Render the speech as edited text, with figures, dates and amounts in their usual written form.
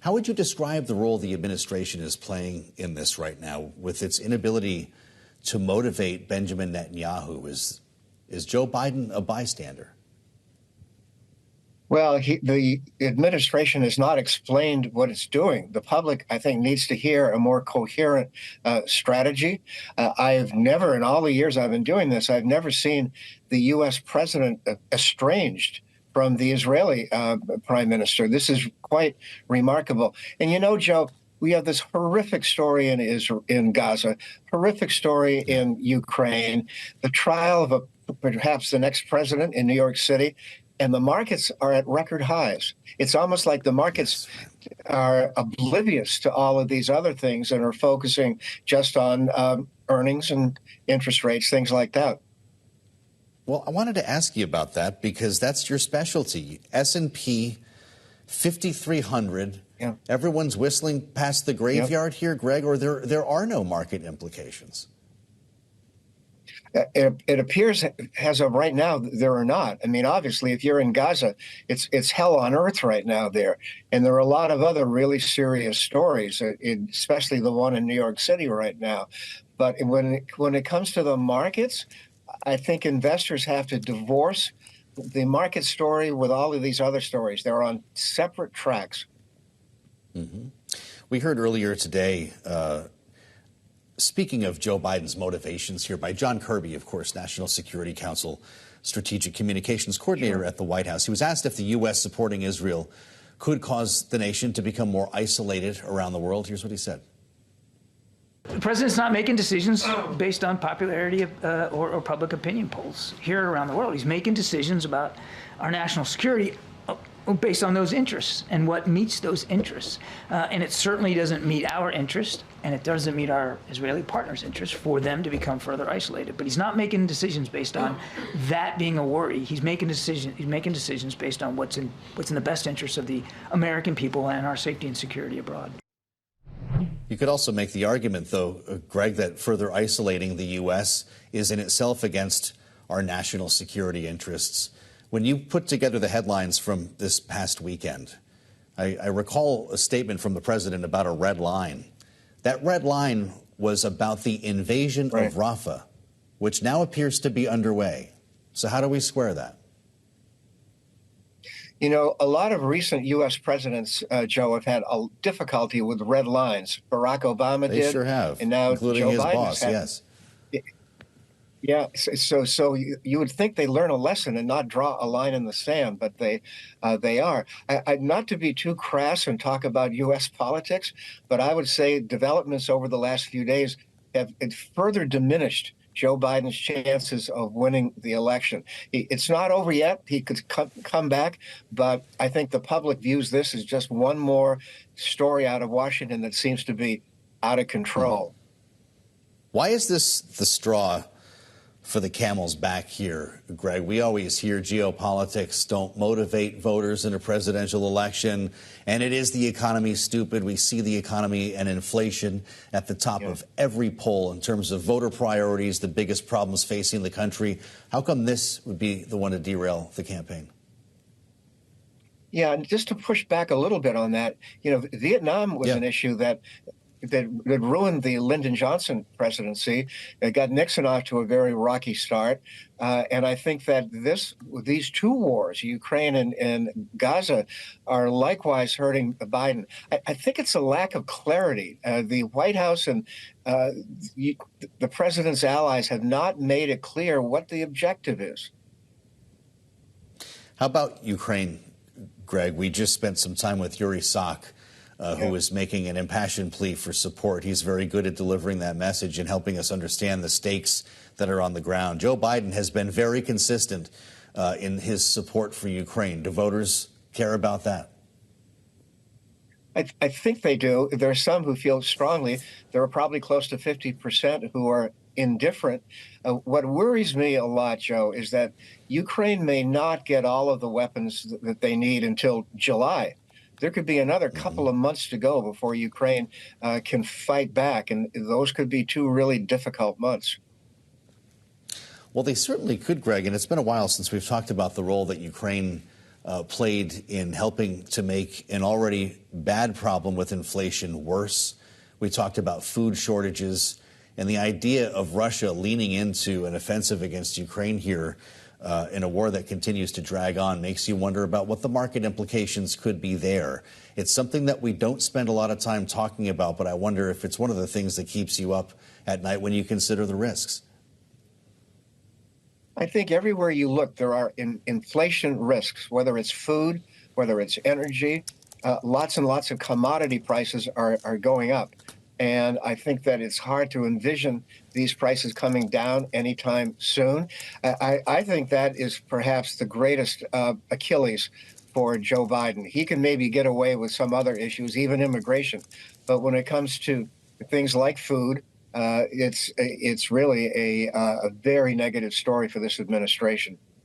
How would you describe the role the administration is playing in this right now with its inability to motivate Benjamin Netanyahu? Is Joe Biden a bystander? Well, the administration has not explained what it's doing. The public, I think, needs to hear a more coherent strategy. I've never, in all the years I've been doing this, I've never seen the U.S. president estranged from the Israeli prime minister. This is quite remarkable. And you know, Joe, we have this horrific story in Gaza, horrific story in Ukraine, the trial of perhaps the next president in New York City, and the markets are at record highs. It's almost like the markets are oblivious to all of these other things and are focusing just on earnings and interest rates, things like that. Well, I wanted to ask you about that because that's your specialty. S&P 5,300. Yeah. Everyone's whistling past the graveyard here, Greg, or there are no market implications? It appears, as of right now, there are not. I mean, obviously, if you're in Gaza, it's hell on earth right now there. And there are a lot of other really serious stories, especially the one in New York City right now. But when it comes to the markets, I think investors have to divorce the market story with all of these other stories. They're on separate tracks. Mm-hmm. We heard earlier today, speaking of Joe Biden's motivations here, by John Kirby, of course, National Security Council Strategic Communications Coordinator at the White House. He was asked if the U.S. supporting Israel could cause the nation to become more isolated around the world. Here's what he said. The president's not making decisions based on popularity or public opinion polls here around the world. He's making decisions about our national security based on those interests and what meets those interests. And it certainly doesn't meet our interest, and it doesn't meet our Israeli partners' interest for them to become further isolated. But he's not making decisions based on that being a worry. He's making decisions based on what's in the best interest of the American people and our safety and security abroad. You could also make the argument, though, Greg, that further isolating the U.S. is in itself against our national security interests. When you put together the headlines from this past weekend, I recall a statement from the president about a red line. That red line was about the invasion of Rafah, which now appears to be underway. So how do we square that? You know, a lot of recent U.S. presidents, Joe, have had a difficulty with red lines. Barack Obama did. They sure have, and now including Joe his Biden's boss, had, yes. Yeah, so you would think they learn a lesson and not draw a line in the sand, but they are. Not to be too crass and talk about U.S. politics, but I would say developments over the last few days have further diminished Joe Biden's chances of winning the election. It's not over yet. He could come back, but I think the public views this as just one more story out of Washington that seems to be out of control. Why is this the straw for the camel's back here, Greg? We always hear geopolitics don't motivate voters in a presidential election, and it is the economy, stupid. We see the economy and inflation at the top of every poll in terms of voter priorities, the biggest problems facing the country. How come this would be the one to derail the campaign? Yeah, and just to push back a little bit on that, you know, Vietnam was an issue that ruined the Lyndon Johnson presidency. It got Nixon off to a very rocky start. And I think that these two wars, Ukraine and Gaza, are likewise hurting Biden. I think it's a lack of clarity. The White House and the president's allies have not made it clear what the objective is. How about Ukraine, Greg? We just spent some time with Yuri Sak, who is making an impassioned plea for support. He's very good at delivering that message and helping us understand the stakes that are on the ground. Joe Biden has been very consistent in his support for Ukraine. Do voters care about that? I think they do. There are some who feel strongly. There are probably close to 50% who are indifferent. What worries me a lot, Joe, is that Ukraine may not get all of the weapons that they need until July. There could be another couple of months to go before Ukraine can fight back, and those could be two really difficult months. Well, they certainly could, Greg, and it's been a while since we've talked about the role that Ukraine played in helping to make an already bad problem with inflation worse. We talked about food shortages and the idea of Russia leaning into an offensive against Ukraine here in a war that continues to drag on makes you wonder about what the market implications could be there. It's something that we don't spend a lot of time talking about, but I wonder if it's one of the things that keeps you up at night when you consider the risks. I think everywhere you look, there are inflation risks, whether it's food, whether it's energy. Lots and lots of commodity prices are going up. And I think that it's hard to envision these prices coming down anytime soon. I think that is perhaps the greatest Achilles for Joe Biden. He can maybe get away with some other issues, even immigration. But when it comes to things like food, it's really a very negative story for this administration.